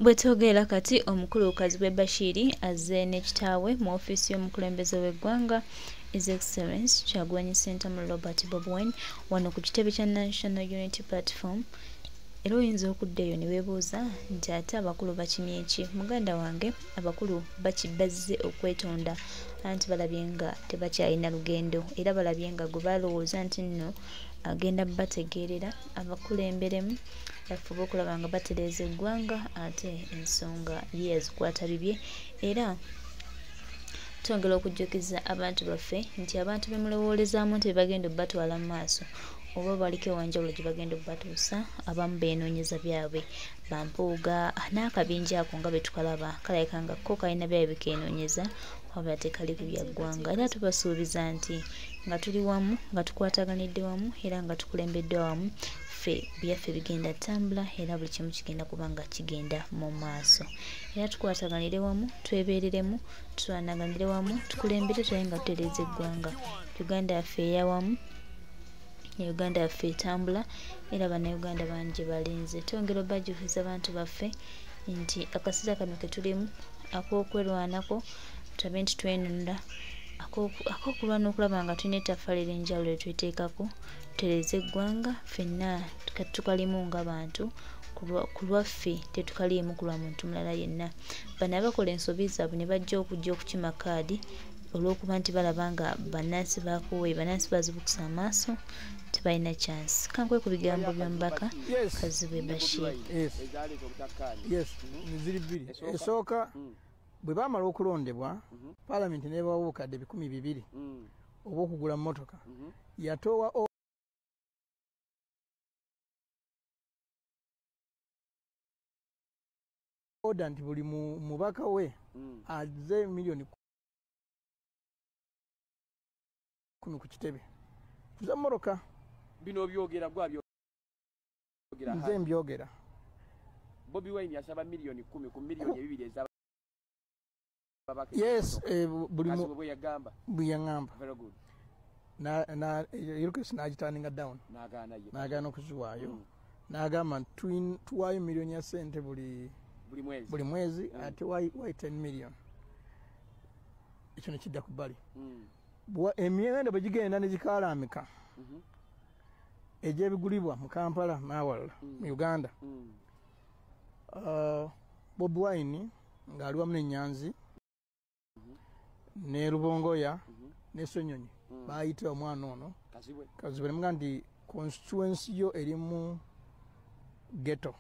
Bwetogera kati omukulu Kazibwe Bashiri azze n'ekitaawe mu ofiisi y'omukulembeze w'eggwanga His Excellency Kyagulanyi Ssentamu Robert Bobi Wine wano ku kitebe kya National Unity Platform. Era oyinza okudda eyo ne weebuuza nti ate abakulu bakimye ki? Muganda wange, abakulu bazze okwetonda anti balabye nga tebakyalina lugendo era balabye nga gwe balowooza nti nno agenda bategeerera abakulemberemu bafuba okulaba nga batereeza eggwanga ate ensonga ye yazikwata bibye. Era twongera okujjukiza abantu baffe nti abantu bemulowoolezaamu nti bagenda batwala mu maaso oba baliko ewanjawulo gye bagenda obbatuusa, abamu beenoonyeza byabwe bampuuga n'akabinja ako nga bwe tukalaba kalabika nga ko kalina byabwe bikeenoonyeza wabula tekali ku bya ggwanga. Era tubasuubiza nti nga tuli wamu, nga tukwataganidde wamu era nga tukulembeddwa wamu, ffe byaffe bigenda ttambula era buli kimu kigenda kuba nga kigenda mu maaso. Era tukwataganire wamu, twebeereremu, tutwanaganire wamu, tukulembere tulabe nga tutereeza eggwanga. Uganda yaffe eyawamu, Uganda yaffe etambula era bannayuganda bangi balinze. Twongera obajjukiza abantu baffe nti akaseera kano ke tulimu ak'okwerwanako tulabe nti twenunula ak'okulwana okulaba nga tulina ettaffaali ery'enjawulo lye tweteekako tutereeza eggwanga. Ffenna tukalimu ng'abantu ku lwaffe tetukaliimu ku lwa muntu mulala yenna. Bano abakola ensobi zaabwe ne bajja okukima kaadi olw'okuba nti balaba nga bannansi baakoowe, bannansi bazibukusa amaaso, tebalina chance. Kankwe ku bigambo by'omubaka Kazibwe Bashir. Ziri bbiri. Esooka bwe baamala okulondebwa paalamenti n'ebawa obukadde 200 obw'okugula mmotoka, yatoowa oda nti buli mubaka we azze miliyoni 10 ku kitebe za mmotoka. Bino byogera byogera nze mbyogera. Bobi Wine yasaba miliyoni 10 ku miliyoni 2 ezaba. Yes, buli mu bwe yagamba. Very good. Na Yurkes n'agiturninga down. N'agaana okuziwaayo. N'agamba tuwaayo miliyoni ya ssente buli mwezi ate why 10 million. Ekyo ne kidda ku bbali. Emiwendo bwe gigenda ne gikaalamika egy'ebigulibwa mu Kampala n'awalala mu Uganda, Bobi Wine ng'ali wamu n'Enyanzi ne Rubongoya ne Sonyonyi baayita omwana ono Kazibwe nemugamba nti constituency yo erimu ghetto,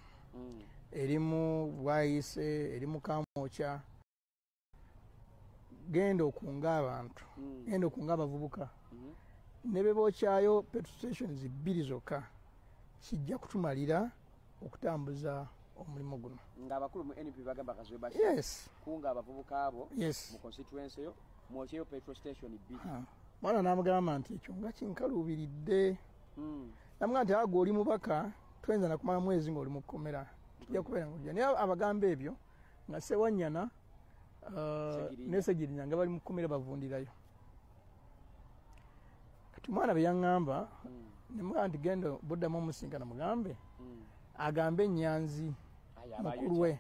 erimu Bwayise, erimu Kamwokya, genda okunga abantu, genda okunga abavubuka, ne bwe bookyayo petrol stations 2 zokka, kijja kutumalira okutambuza omulimu guno. Ng'abakulu mu NP bagamba Kazibwe Bashir. Yes. Kunga abavubuka abo yes. mu constituency yo mwokyeyo petrol station 2. Mwana n'amugamba nti ekyo nga kinkaluubiridde. Namugamba nti agwo oli mubaka twenza nakumala mwezi ng'oli mu kkomera tujja kubeera ng'ojja. Naye abagamba ebyo nga Sewanyana ne Segirinya nga bali mu kkomera bavundirayo. Kati mwana bye yaŋŋamba ne mugamba nti genda buddamu omusinkana mugambe agambe Enyanzi mukulu we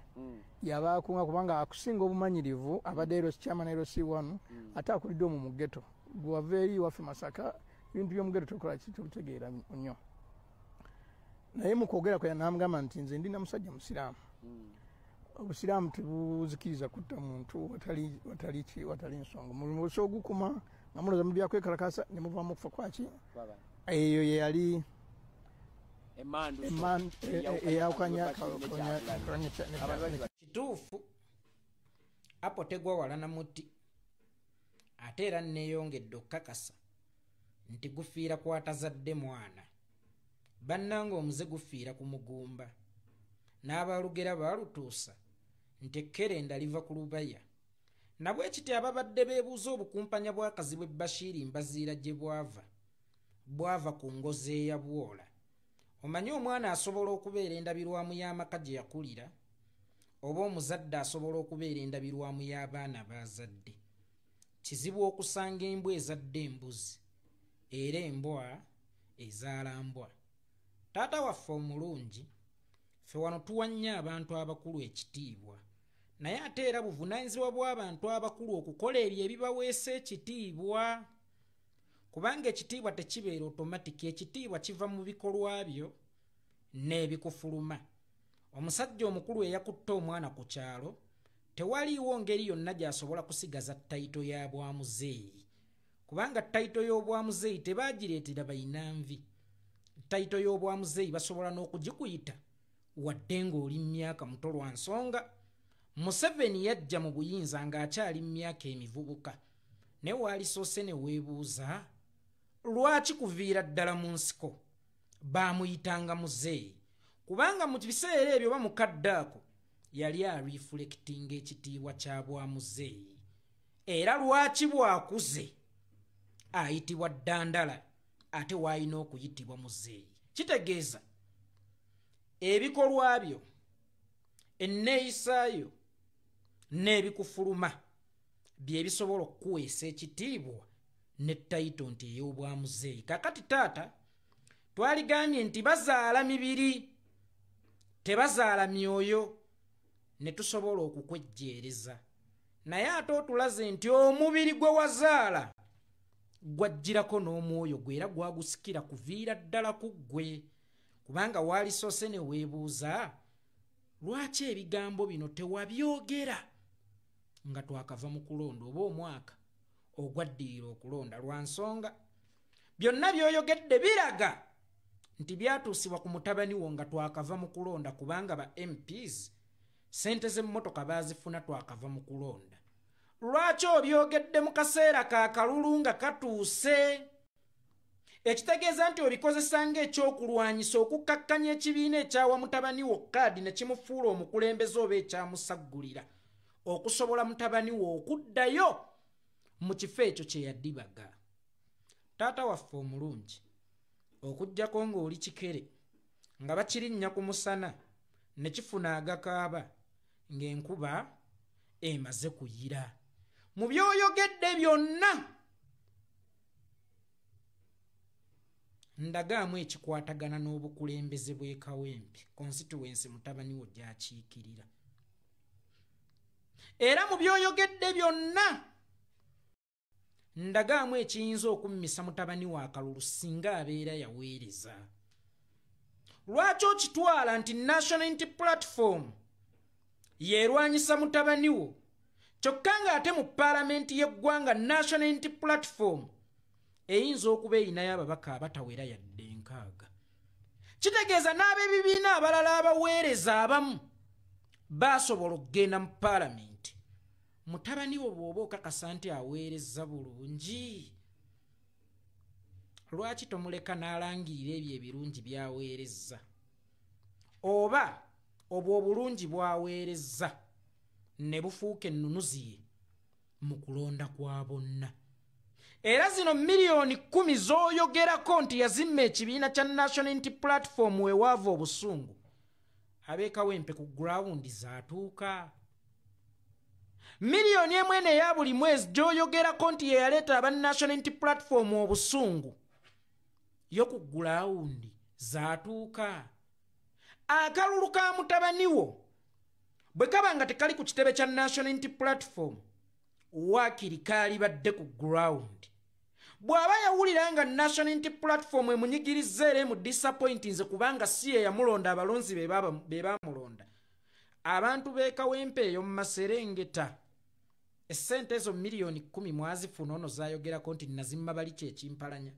yabaakunga kubanga akusinga obumanyirivu abadde chairman LC1 ate akulidde omwo mu ghetto. Gwe wava eri waffe Masaka ebintu by'omu ghetto tokola kitutegeera nnyo. Naye mu kwogera kwe n'amugamba nti nze ndina musajja musiraamu. Obusiraamu tebuzikiriza kutta muntu watali nsonga. Mulimu ogukuma nga mulooza mu byakwekalakasa ne muvaamu okufa kwaki. Eyo ye yali eyawukanya kituufu apo tegwa wala na muti ate era neeyongedde okukakasa nti gufiira kwatazadde mwana bannanga omuze gufiira ku mugumba n'abalugera baalutuusa nti ekkerenda liva ku lubaya nabwe kiti ababadde beebuuza obukumpanya bwa Kazibwe Bashir mbaziira gye bwava ku ngozi eya bwola. Omanyi omwana asobola okubeera endabirwamu y'amaka gye yakulira oba omuzadde asobola okubeera endabirwamu y'abaana baazadde. Kizibu okusanga embwa ezadde embuzi era embwa ezaala mbwa. Taata waffe omulungi ffe wano tuwanya abantu abakulu ekitiibwa naye ate era buvunaanyizibwa bw'abantu abakulu okukola ebyo ebibaweesa ekitiibwa kubanga ekitiibwa tekibeera otomatiki ekitiibwa kiva mu bikolwa byo n'ebikufuluma omusajja omukulu eyakutte omwana ku kyalo tewaliiwo ngeri yonna gy'asobola kusigaza ttayito ya bwamuzeeyi kubanga ttayito y'obwamuzeeyi tebaagireetera bayinanvi ttayito y'obwamuzeeyi basobola n'okugikuyita wadde ng'oli mu myaka muto lwa nsonga Museveni yajja mu buyinza ng'akyali mu myaka emivubuka ne waalisoose ne weebuuza lwaki kuviira ddala mu nsiko baamuyitanga muzeeyi kubanga mu biseera ebyo bamukadde ako yali arifulekitinga ekitiibwa kya bwamuzeeyi era lwaki bwakuze ayitibwa ddandala ate waalina okuyitibwa muzeeyi kitegeeza ebikolwa byo enneeyisaayo n'ebikufuluma bye bisobola okukuweesa ekitiibwa ne ttayito nti ey'obwamuzeeyi kakati taata twaligambye nti bazaala mibiri tebazaala myoyo ne tusobola okukwejjeereza naye ate otulaze nti omubiri gwe wazaala gwajjirako n'omwoyo gwe era gwagusikira kuviira ddala ku ggwe kubanga waalisoose ne weebuuza lwaki ebigambo bino tewabyogera nga twakava mu kulonda oba omwaka ogwaddirira okulonda lwa nsonga byonna by'oyogedde biraga nti byatuusibwa ku mutabani wo nga twakava mu kulonda kubanga ba MPs sente z'emmotoka baazifuna twakava mu kulonda lwaki obyogedde mu kaseera ka kalulu nga katuuse ekitegeeza nti obikozesa ng'ekyokulwanyisa okukkakkanya ekibiina ekyawa mutabani wo kaadi ne kimufuula omukulembeze oba ekyamusaggulira okusobola mutabani wo okuddayo mu kifo ekyo kye yaddibaga taata waffe omulungi okuggyako ng'oli kikere nga bakirinnya ku musana ne kifuna agakaaba ng'enkuba emaze kuyira mu by'oyogedde byonna ndagaamu ekikwatagana n'obukulembeze bw'e Kawempe constituency mutabani wo gy'akiikirira era mu by'oyogedde byonna ndagaamu ekiyinza okummisa mutabani wa akalulu singa abeera yaweereza lwaki okitwala nti National Unity Platform yeerwanyisa mutabani wo kyokka ng'ate mu paalamenti y'eggwanga National Unity Platform eyinza okuba erinayo ababaka abatawera yadde 6 kitegeeza n'ab'ebibiina abalala abaweereza abamu baasobola okugenda mu paalamenti mutabani wo bw'oba okakasa nti aweereza bulungi lwaki tomuleka n'alangirira ebyo ebirungi by'aweereza oba obwo obulungi bw'aweereza ne bufuuka ennunuzi ye mu kulonda kwa bonna era zino miliyoni 10 z'oyogerako nti yazimma ekibiina kya National Unity Platform wewaava obusungu ab'e Kawempe ku gurawundi zaatuuka miliyoni 1 eya buli mwezi gy'oyogerako nti yeyaleeta aba National Unity Platform obusungu yo ku gurawundi zaatuuka akalulu ka mutabani wo bwe kaba nga tekali ku kitebe kya National Unity Platform waakiri kaalibadde ku gurawundi bw'aba yawulira nga National Unity Platform emunyigiriza era mu disappointinze kubanga si ye yamulonda abalonzi be baamulonda abantu b'e Kawempe eyo mu Maserengeta essente ezo miliyoni 10 mwazifuna ono zaayogerako nti nazimma bali kyekimpalanya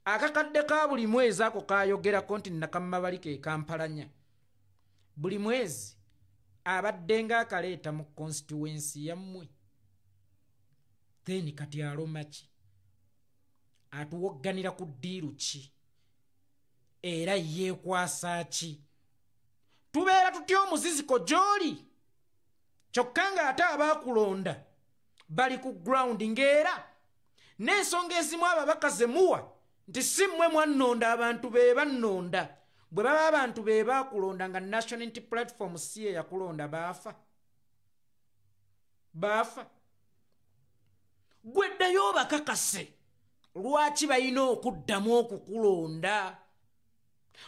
akakadde ka buli mwezi ako kaayogerako nti nakamma bali ke kampalanya buli mwezi abadde ng'akaleeta mu constituency yammwe then kati aloma ki atuwogganira ku ddiiru ki era yeekwasa ki tubeera tutya omuziziko gy'oli kyokka ng'ate abaakulonda bali ku ground ng'era n'ensonga ezimu ababaka ze muwa nti si mmwe mwannonda abantu be bannonda bwe baba abantu be baakulonda nga National Unity Platform si ye yakulonda baafa gweddayo bakakase lwaki balina okuddamu okukulonda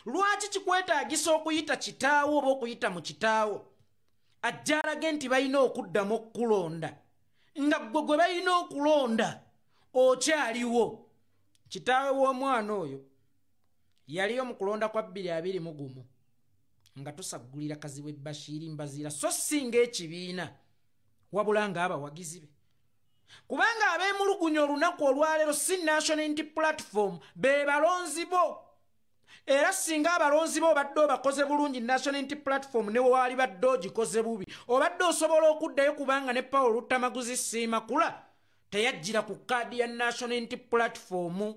Lwaki kikwetaagisa okuyita kitaawo oba okuyita mu kitaawo ajja alage nti balina okuddamu okukulonda nga gwe balina okulonda okyaliwo? Kitaawe w'omwana oyo yaliyo mu kulonda kwa 2021 nga tusaggulira Kazibwe Bashir Mbaziira so singa ekibiina wabula nga abawagizi be, kubanga ab'emulugunya olunaku olwaleero si National Unity Platform be balonzi bo. Era singa abalonzi bo badde bakoze bulungi National Unity Platform ne wali badde ogikoze bubi, obadde osobola okuddayo kubanga ne Paul Lutamaguzi Simakula teyajjira ku kaadi ya National Unity Platform.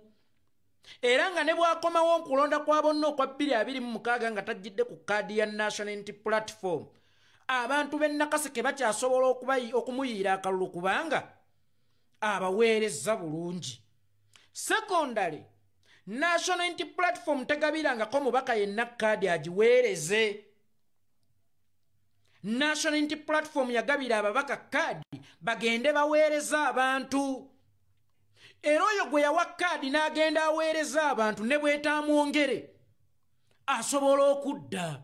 Era nga ne bwakomawo okulonda kwa bonna okwa 2026 nga tajjidde ku kaadi ya National Unity Platform, abantu b'e Nakaseke bakyasobola okumuyiira akalulu kubanga abaweereza bulungi. Secondary, National Unity Platform tegabirangako mubaka yenna kaadi agiweereze. National Unity Platform yagabira ababaka kaadi bagende baweereza abantu. Era oyo gwe yawa kaadi n'agenda aweereza abantu ne bwetamwongere asobola okudda.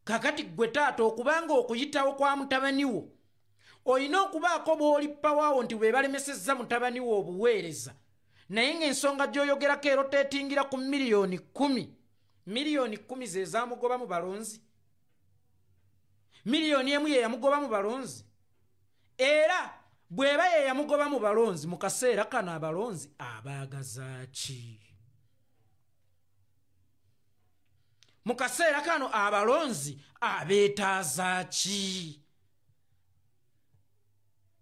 Kakati gwe taata okubanga okuyitawo kwa mutabani wo olina okubaako bw'oli pawaawo nti bwe balemesezza mutabani wo obuweereza, naye ng'ensonga gy'oyogerako eroteetingira ku miliyoni 10. Miliyoni 10 ze zaamugoba mu balonzi. Miliyoni emu ye yamugoba mu balonzi. Era bw'eba ye yamugoba mu balonzi mu kaseera kano abalonzi abaagaza ki? Mu kaseera kano abalonzi abeetaaza ki?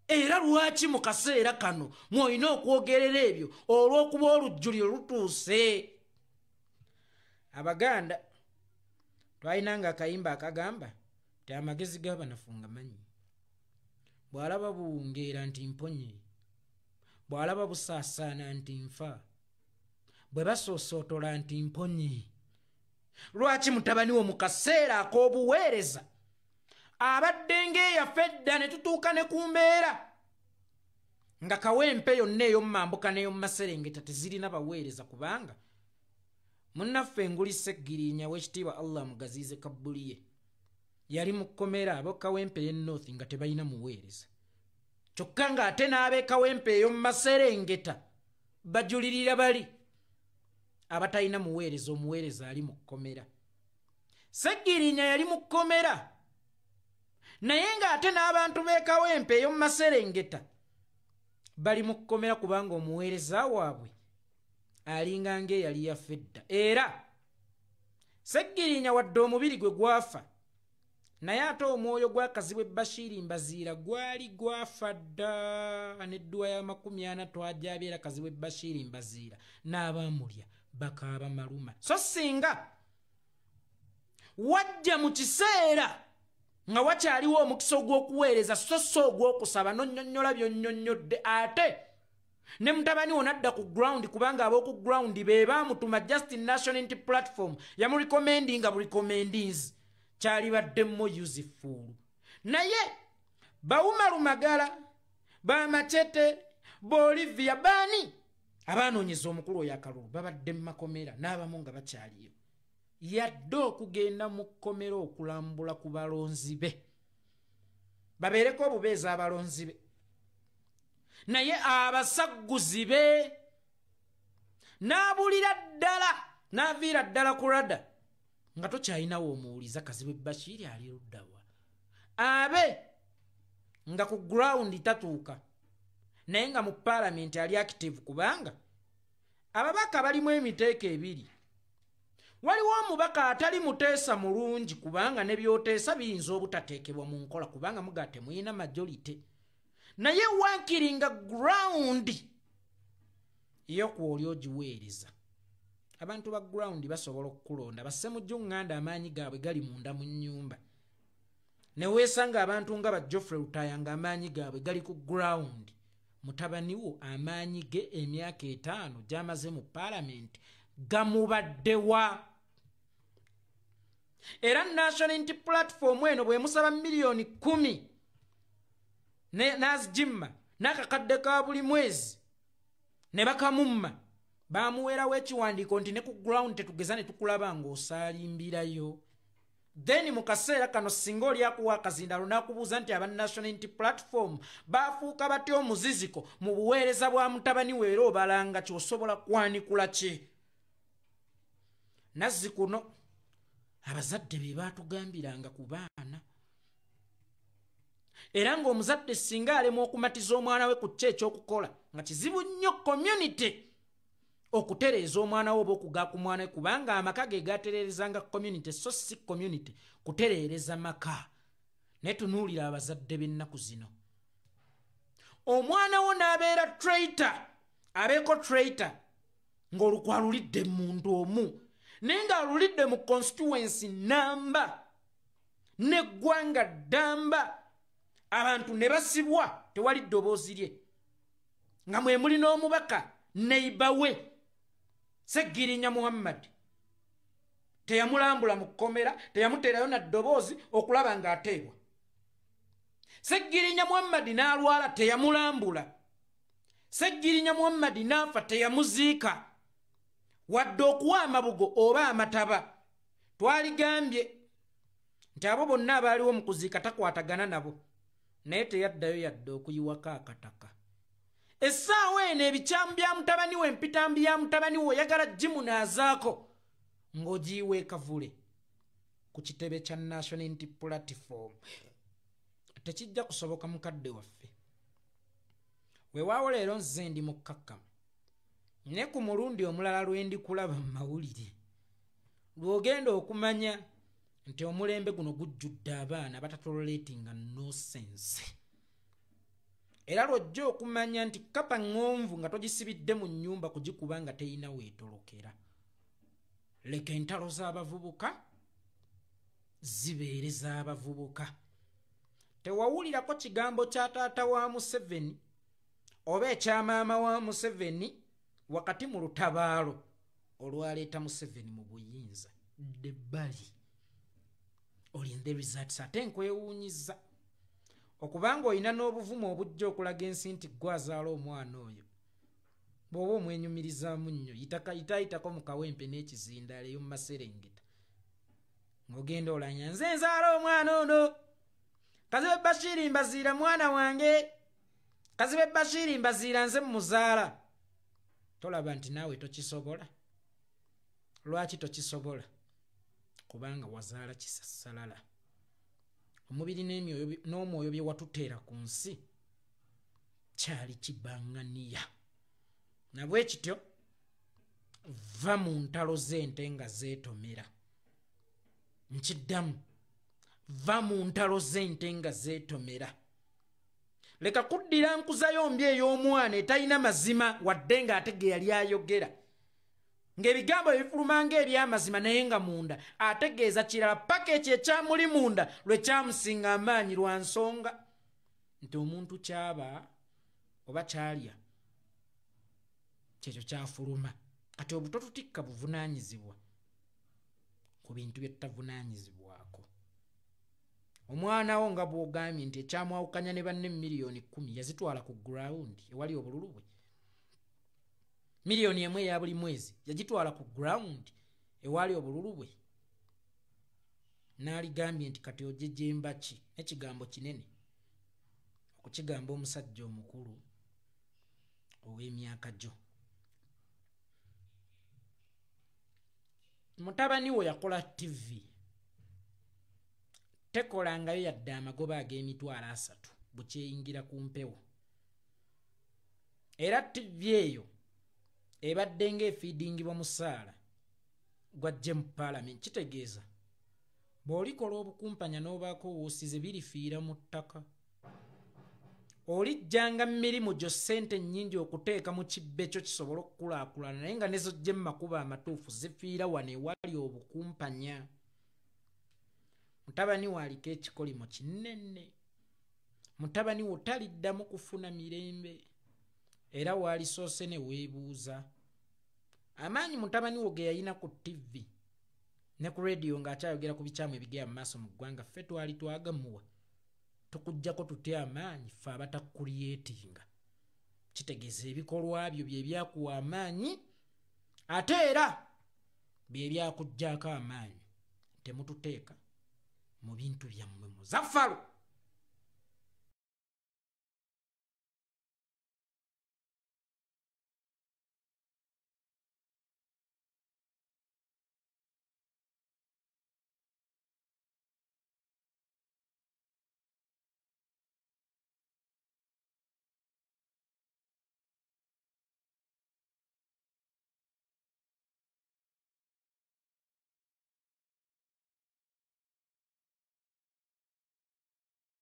Era lwaki mu kaseera kano mwolina okwogerera ebyo olw'okuba olujjuliro lutuuse? Abaganda twalinanga akayimba akagamba ti amagezi g'abanafunga manyi. Bw'alaba buwungeera nti mponye, bw'alaba busaasaana nti nfa, bwe basoosootola nti mponye. Lwaki mutabani wo mu kaseera ak'obuweereza abadde ng'eyaffe edda ne tutuuka ne ku mbeera nga kawempe yonna ey'omumambuka n'ey'omu Maserengeta tezirina baweereza, kubanga munnaffe Nguli Seggirinya w'ekitiibwa Allah mugaziize Kabbuliye yali mu kkomera ab'e Kawempe y'e North nga tebalina muweereza. Kyokka ng'ate n'ab'e Kawempe ey'omu Maserengeta bajulirira bali abatalina muweereza, omuweereza ali mu kkomera. Seggirinya yali mu kkomera, naye ng'ate n'abantu b'e Kawempe ey'omu Maserengeta bali mu kkomera kubanga omuweereza waabwe alinga ng'eyali yaffe edda. Era Seggirinya wadde omubiri gwe gwafa, naye ate omwoyo gwa Kazibwe Bashir Mbaziira gwali gwafa dda. N'edduwa ya 40 twajabyera Kazibwe Bashir Mbaziira n'abamulya bakaaba maluma. So singa wajja mu kiseera nga wakyaliwo omukisa ogw'okuweereza so ogw'okusaba n'onnyonnyola by'onnyonnyodde, ate ne mutabani wo nadda ku ground kubanga ab'oku ground be baamutuma Justin National Unity Platform yamurekomendinga burekomendings kyali baddemu useful. Naye Bawuma Lumagala, Bamachete, Bolivia bani abanoonyeza omukulu oyo akalulu babadde mu makomera n'abamu nga bakyaliyo. Yadde okugenda mu kkomera okulambula ku balonzi be babeereko obubeezi abalonzi be, naye abasagguzi be n'abulira ddala n'aviira ddala ku rada nga tokyalinawo omuwuliza Kazibwe Bashir ali luddawa, abe nga ku ground tatuuka naye nga mu parliament ali active kubanga ababaka balimu emiteeko ebiri. Waliwo omubaka atali muteesa mulungi kubanga ne byoteesa biyinza obutateekebwa mu nkola kubanga mugate muyina majority, naye wankiringa ground y'okwoli ogiweereza. Abantu ba ground basobola okukulonda basse mu jjuŋŋanda amaanyi gaabwe gali munda mu nnyumba, ne weesanga abantu nga ba Geoffrey Rutaya nga amaanyi gaabwe gali ku ground. Mutabani wo amaanyi ge emyaka 5 gy'amaze mu parliament gamubaddewa. Era National Unity Platform eno bwe musaba miliyoni 10 n'azijimma n'akakadde ka buli mwezi ne bakamumma bamuweerawo ekiwandiiko nti ne ku ground tetugeza ne tukulaba ng'osaalimbirayo. Then mu kaseera kano singa oli akuwa akazindalo n'akubuuza nti aba National Unity Platform baafuuka batya omuziziko mu buweereza bwa mutabani we era obalanga ky'osobola kwanikula ki? Nazzi kuno abazadde be baatugambiranga ku baana. Era ng'omuzadde singa alema okumatiza omwana we ku kki ekyokukola nga kizibu nnyo community okutereeza omwana we oba okugaa ku mwana we, kubanga amaka ge gatereerezanga community so si community kutereereza maka. Naye tunuulira abazadde b'ennaku zino. Omwana wo n'abeera traitor, abeeko traitor ng'olukwalulidde muntu omu, naye ng'alulidde mu constituency namba n'eggwanga ddamba, abantu ne basibwa tewali ddoboozi lye, nga mwe muli n'omubaka neiba we Seggirinya Muhammad teyamulambula mu kkomera, teyamuteerayo na ddoboozi okulaba ng'ateebwa. Seggirinya Muhammad n'alwala teyamulambula. Seggirinya Muhammad n'afa teyamuziika wadde okuwa amabugo oba amataba. Twaligambye nti abo bonna abaaliwo mu kuziika takwatagana nabo, naye teyaddayo yadde okuyiwako akataka. Essaawa eno ebikyamu bya mutabani we, empitambi ya mutabani we oyagala gimunaazaako ng'ogiyiwa ekavule ku kitebe kya National Unity Platform. Tekijja kusoboka mukadde waffe. Weewaawo leero nze ndi mukkakkamu, ne ku mulundi omulala lwe ndikulaba mu mawulire lw'ogenda okumanya nti omulembe guno gujjudde abaana batatoleretinga nonsense. Era lw'ojja okumanya nti kapa ŋŋonvu nga togisibidde mu nnyumba kugikuba nga teyina weetolokera. Leka entalo z'abavubuka zibeere z'abavubuka. Tewawulirako kigambo kya taata wa Museveni oba ekya maama wa Museveni wakati mu lutabaalo olwaleeta Museveni mu buyinza. Debbali olinde results ate nkwewuunyiza okubanga olina n'obuvumu obujja okulaga ensi nti gwazaala omwana oyo. Bw'oba omwenyumirizaamu nnyo yitayitako mu kawempe n'ekizindaala eyo mu Maserengeta ng'ogenda olanya nze nzaala omwana ono, Kazibe Bashiri mbaziira mwana wange, Kazibe Bashiri mbaziira nze muzaala. Tolaba nti naawe tokisobola? Lwaki tokisobola? Kubanga wazaala kisassalala. Omubiri n'omwoyo bye watuteera ku nsi kyali kibaŋŋaniya. Na bwe kityo va mu ntalo z'ente nga zeetomera. Nkiddamu, va mu ntalo z'ente nga zeetomera. Leka kuddira nkuzayombi ey'omwana etalina mazima wadde ng'ate ge yali ayogera, ng'ebigambo ebifuluma ng'eby'amazima naye nga munda ategeeza kirala paka ekyo ekyamuli munda lwe kyamusinga amaanyi lwa nsonga nti omuntu kyaba oba kyalya kyekyo kyafuluma. Kati obuto tutikka buvunaanyizibwa ku bintu bye tutavunaanyizibwako. Omwana wo nga bw'ogambye nti ekyamwawukanya ne banne miliyoni 10 yazitwala ku ground ewali obululu bwe. Miliyoni emu eya buli mwezi yagitwala ku ground ewali obululu bwe. N'aligambye nti kati ojejemba ki, n'ekigambo kinene okukigamba omusajja omukulu ow'emyaka gyo. Mutabani we yakola TV, tekolangayo yadde amagoba ag'emitwalo 3 bukyeyingira ku mpewo. Era TV eyo ebadde ng'efiidingibwa musaala gwajje mu Parliament. Kitegeeza bw'olikola obukumpanya n'obaako woosize birifiira mu ttaka. Olijjanga mirimu gyo ssente nnyingi okuteeka mu kibbe kyo kisobola okukulaakulana, naye nga nezo gye mu makubo amatuufu zifiira wano ewali obukumpanya. Mutabani we aliko ekikolimo kinene. Mutabani we taliddamu kufuna mirembe. Era waalisoose ne weebuuza amaanyi mutabani wo ge yalina ku TV ne ku radio ng'akyayogera ku bikyamu ebigenda mu maaso mu ggwanga, ffe twali twagamuwa tukuggyako tutya amaanyi ffe abatakuliyetinga. Kitegeeza ebikolwa byo bye byakuwa amaanyi ate era bye byakuggyako amaanyi temututeeka mu bintu byammwe muzaffalo